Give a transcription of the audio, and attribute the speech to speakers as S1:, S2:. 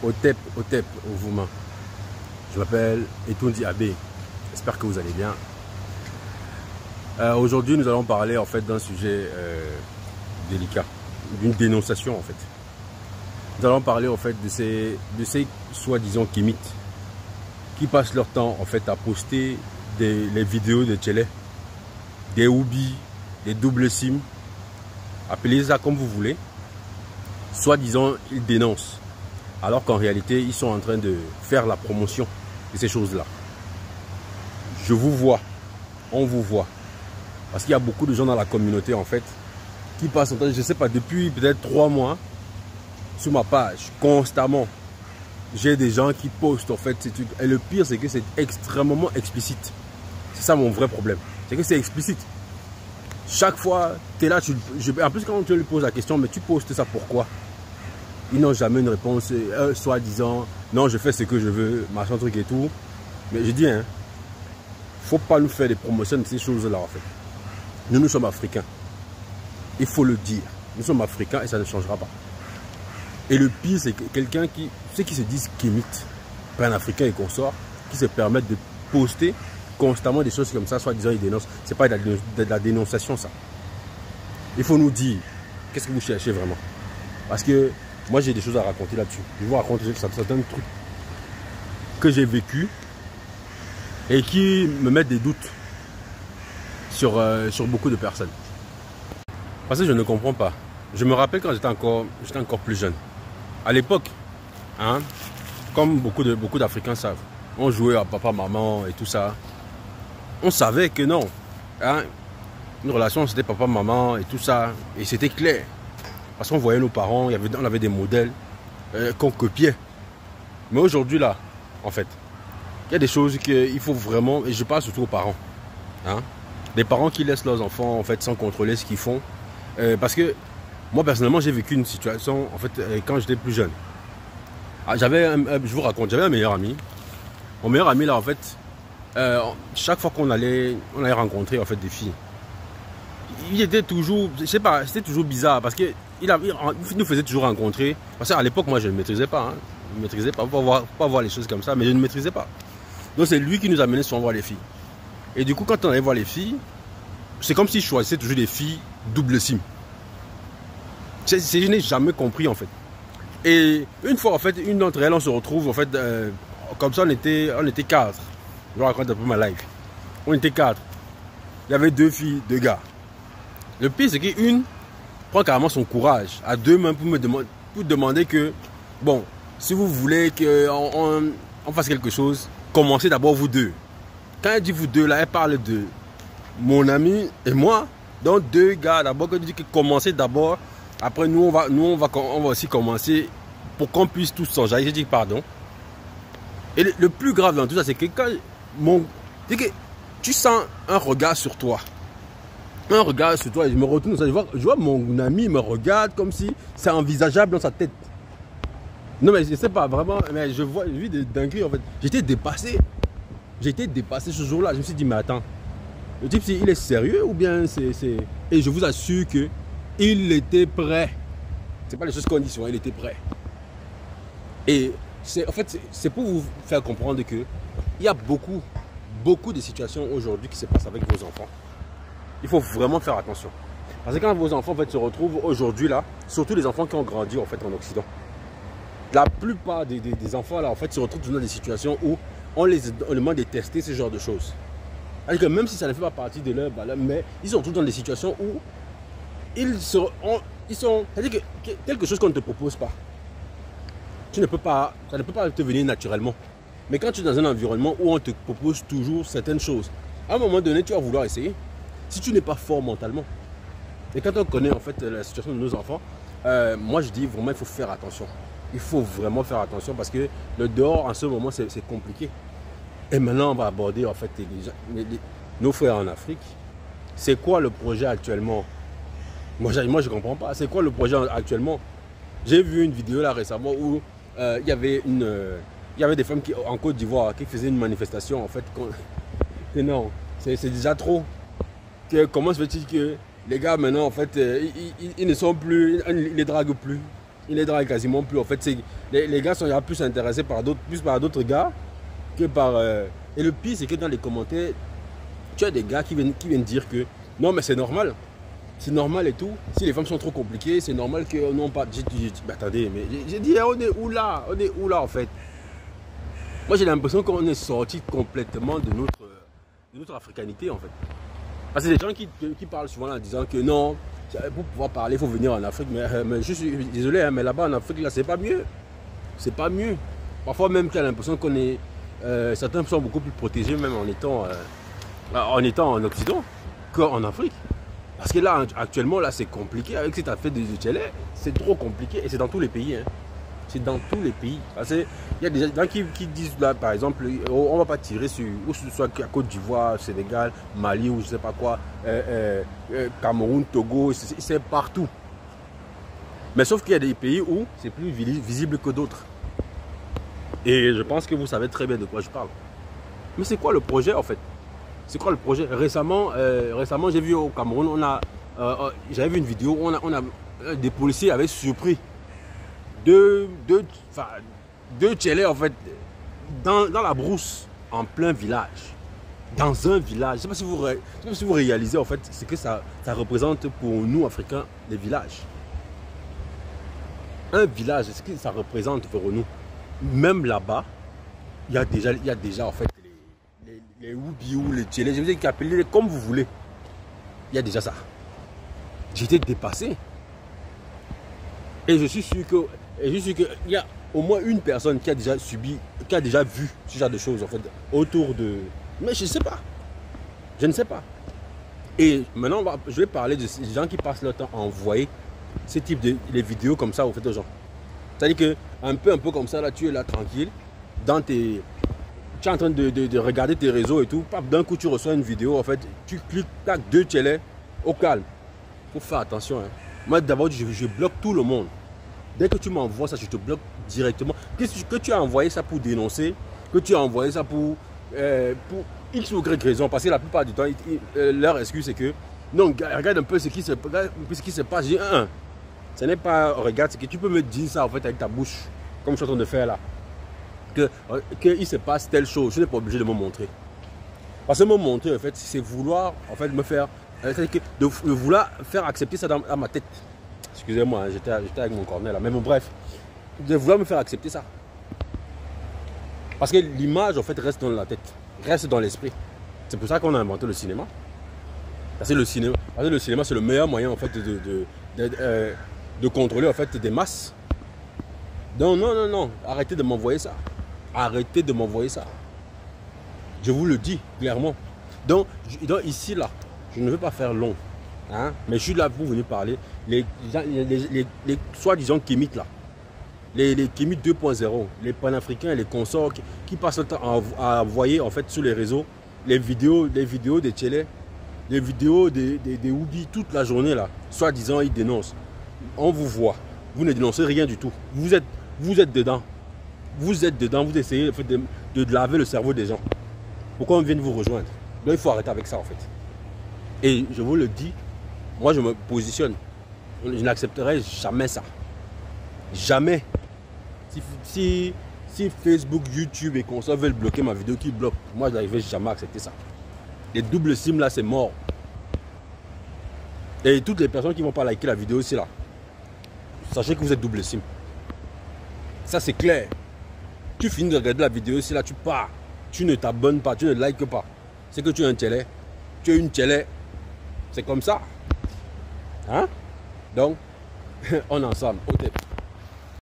S1: Otep, au Vouma. Je m'appelle Etoundi Abbé. J'espère que vous allez bien. Aujourd'hui, nous allons parler en fait d'un sujet délicat, d'une dénonciation en fait. Nous allons parler en fait de ces soi-disant kémites qui passent leur temps en fait à poster les vidéos de Tchélé, des Oubi, des double SIM, appelez ça comme vous voulez. Soi-disant, ils dénoncent, alors qu'en réalité, ils sont en train de faire la promotion de ces choses-là. Je vous vois, on vous voit. Parce qu'il y a beaucoup de gens dans la communauté, en fait, qui passent, je ne sais pas, depuis peut-être 3 mois, sur ma page, constamment. J'ai des gens qui postent, en fait, ces trucs. Et le pire, c'est que c'est extrêmement explicite. C'est ça mon vrai problème. C'est que c'est explicite. Chaque fois, tu es là, en plus, quand tu lui poses la question, mais tu postes ça pourquoi? Ils n'ont jamais une réponse, soi-disant, non, je fais ce que je veux, machin truc et tout. Mais je dis, hein, faut pas nous faire des promotions de ces choses-là, en fait. Nous sommes africains. Il faut le dire. Nous sommes africains et ça ne changera pas. Et le pire, c'est que quelqu'un ceux qui se disent kémites, pan-africains et consorts, qui se permettent de poster constamment des choses comme ça, soi-disant ils dénoncent. C'est pas de la dénonciation, ça. Il faut nous dire, qu'est-ce que vous cherchez vraiment? Parce que moi, j'ai des choses à raconter là-dessus. Je vais vous raconter certains trucs que j'ai vécu et qui me mettent des doutes sur beaucoup de personnes. Parce que je ne comprends pas. Je me rappelle quand j'étais encore plus jeune. À l'époque, hein, comme beaucoup d'Africains savent, on jouait à papa, maman et tout ça. On savait que non. Hein, une relation, c'était papa, maman et tout ça. Et c'était clair. Parce qu'on voyait nos parents, on avait des modèles qu'on copiait. Mais aujourd'hui, là, en fait, il y a des choses qu'il faut vraiment, et je parle surtout aux parents. Hein, des parents qui laissent leurs enfants, en fait, sans contrôler ce qu'ils font. Parce que moi, personnellement, j'ai vécu une situation, en fait, quand j'étais plus jeune. Ah, je vous raconte, j'avais un meilleur ami. Mon meilleur ami, là, en fait, chaque fois qu'on allait rencontrer, en fait, des filles, il était toujours, je sais pas, c'était toujours bizarre parce qu'il nous faisait toujours rencontrer. Parce qu'à l'époque, moi, je ne maîtrisais pas. Hein, je ne maîtrisais pas, pas voir les choses comme ça, mais je ne maîtrisais pas. Donc, c'est lui qui nous amenait souvent voir les filles. Et du coup, quand on allait voir les filles, c'est comme s'il choisissait toujours des filles double SIM. Je n'ai jamais compris, en fait. Et une fois, en fait, une d'entre elles, on se retrouve, en fait, comme ça, on était 4. Je vous raconte un peu ma life. On était 4. Il y avait 2 filles, 2 gars. Le pire, c'est qu'une prend carrément son courage à 2 mains pour demander que, bon, si vous voulez qu'on fasse quelque chose, commencez d'abord vous 2. Quand elle dit vous 2, là, elle parle de mon ami et moi. Donc 2 gars d'abord, que dit que commencez d'abord. Après, nous, on va aussi commencer pour qu'on puisse tous s'enjailler. J'ai dit pardon. Et le plus grave dans tout ça, c'est que quand tu sens un regard sur toi. Un regard sur toi, et je me retourne, je vois mon ami me regarde comme si c'est envisageable dans sa tête. Non, mais je sais pas, vraiment, mais je vis des dingueries en fait. J'étais dépassé ce jour-là. Je me suis dit, mais attends, le type, il est sérieux ou bien c'est. Et je vous assure que il était prêt. C'est pas les choses qu'on dit souvent, il était prêt. Et en fait, c'est pour vous faire comprendre que il y a beaucoup de situations aujourd'hui qui se passent avec vos enfants. Il faut vraiment faire attention. Parce que quand vos enfants en fait, se retrouvent aujourd'hui là, surtout les enfants qui ont grandi en fait en Occident, la plupart des enfants là en fait se retrouvent dans des situations où on les demande de tester ce genre de choses. Alors que même si ça ne fait pas partie de leur valeur, mais ils se retrouvent dans des situations où ils sont, c'est-à-dire que quelque chose qu'on ne te propose pas, ça ne peut pas te venir naturellement. Mais quand tu es dans un environnement où on te propose toujours certaines choses, à un moment donné, tu vas vouloir essayer. Si tu n'es pas fort mentalement. Et quand on connaît en fait la situation de nos enfants, moi je dis vraiment il faut faire attention. Il faut vraiment faire attention parce que le dehors en ce moment c'est compliqué. Et maintenant on va aborder en fait nos frères en Afrique. C'est quoi le projet actuellement? Moi je ne comprends pas. C'est quoi le projet actuellement? J'ai vu une vidéo là récemment où il y avait des femmes en Côte d'Ivoire qui faisaient une manifestation en fait. Non, c'est déjà trop. Comment se fait-il que les gars maintenant en fait ils ne sont plus, ils ne les draguent plus? Il ne drague quasiment plus. En fait, les gars sont plus intéressés par d'autres gars que par... Et le pire, c'est que dans les commentaires, tu as des gars qui viennent dire que non, mais c'est normal. C'est normal et tout. Si les femmes sont trop compliquées, c'est normal que non pas. Attendez, mais j'ai dit, on est où là? On est où là en fait? Moi, j'ai l'impression qu'on est sorti complètement de notre africanité en fait. Parce que des gens qui parlent souvent en disant que non, pour pouvoir parler, il faut venir en Afrique. Mais je suis désolé, hein, mais là-bas en Afrique, là, c'est pas mieux. C'est pas mieux. Parfois même, tu as l'impression qu'on est... certains sont beaucoup plus protégés même en étant en Occident qu'en Afrique. Parce que là, actuellement, là, c'est compliqué. Avec cette affaire de Tchélé, c'est trop compliqué. Et c'est dans tous les pays. Hein. C'est dans tous les pays. Parce qu'il y a des gens qui disent, là, par exemple, on ne va pas tirer sur, ou ce soit à Côte d'Ivoire, Sénégal, Mali, ou je ne sais pas quoi, Cameroun, Togo, c'est partout. Mais sauf qu'il y a des pays où c'est plus visible que d'autres. Et je pense que vous savez très bien de quoi je parle. Mais c'est quoi le projet en fait? C'est quoi le projet? Récemment, j'ai vu au Cameroun, j'avais vu une vidéo où des policiers avaient surpris deux tchélés en fait dans la brousse, en plein village. Dans un village. Je ne sais pas si vous réalisez en fait ce que ça représente pour nous Africains, les villages. Un village, ce que ça représente pour nous. Même là-bas, il y a déjà en fait les Oubiou, les Tchélés, je vous ai appelé comme vous voulez. Il y a déjà ça. J'étais dépassé. Et je suis sûr qu'il y a au moins une personne qui a déjà subi, qui a déjà vu ce genre de choses en fait autour de... Mais je ne sais pas. Je ne sais pas. Et maintenant, je vais parler de ces gens qui passent leur temps à envoyer ce type de vidéos comme ça au fait aux gens. C'est-à-dire que un peu comme ça, là, tu es là tranquille, tu es en train de regarder tes réseaux et tout, d'un coup tu reçois une vidéo, en fait, tu cliques, tac, 2 tchélés, au calme. Il faut faire attention. Hein. Moi d'abord, je bloque tout le monde. Dès que tu m'envoies ça, je te bloque directement. Que tu as envoyé ça pour dénoncer, que tu as envoyé ça pour X ou Y raison, parce que la plupart du temps, leur excuse c'est que, non, regarde un peu ce qui se passe, j'ai un. Ce n'est pas, regarde, c'est que tu peux me dire ça en fait avec ta bouche, comme je suis en train de faire là. Qu'il se passe telle chose, je n'ai pas obligé de me montrer. Parce que me montrer en fait, c'est vouloir en fait me faire, de vouloir faire accepter ça dans ma tête. Excusez-moi, hein, j'étais avec mon cornet là, mais bon bref, de vouloir me faire accepter ça. Parce que l'image en fait reste dans la tête, reste dans l'esprit. C'est pour ça qu'on a inventé le cinéma. Parce que le cinéma c'est le meilleur moyen en fait de contrôler en fait des masses. Donc non, arrêtez de m'envoyer ça. Arrêtez de m'envoyer ça. Je vous le dis clairement. Donc ici là, je ne veux pas faire long. Hein, mais je suis là pour venir parler. Les soi-disant kémites là. Les kémites 2.0, les panafricains et les consorts qui passent le temps à envoyer en fait sur les réseaux les vidéos des tchélés, les vidéos des Oubi toute la journée là. Soi-disant ils dénoncent. On vous voit. Vous ne dénoncez rien du tout. Vous êtes dedans. Vous êtes dedans. Vous essayez de laver le cerveau des gens. Pourquoi on vient vous rejoindre? Donc il faut arrêter avec ça en fait. Et je vous le dis, moi je me positionne. Je n'accepterai jamais ça. Jamais. Si Facebook, YouTube et consorts veulent bloquer ma vidéo, qui bloquent, moi je n'arriverai jamais à accepter ça. Les doubles SIM là, c'est mort. Et toutes les personnes qui ne vont pas liker la vidéo ici là, sachez que vous êtes double SIM. Ça c'est clair. Tu finis de regarder la vidéo ici là, tu pars. Tu ne t'abonnes pas, tu ne likes pas. C'est que tu es un tchélé. Tu es une tchélé. C'est comme ça. Hein? Donc, on est ensemble. Au tête.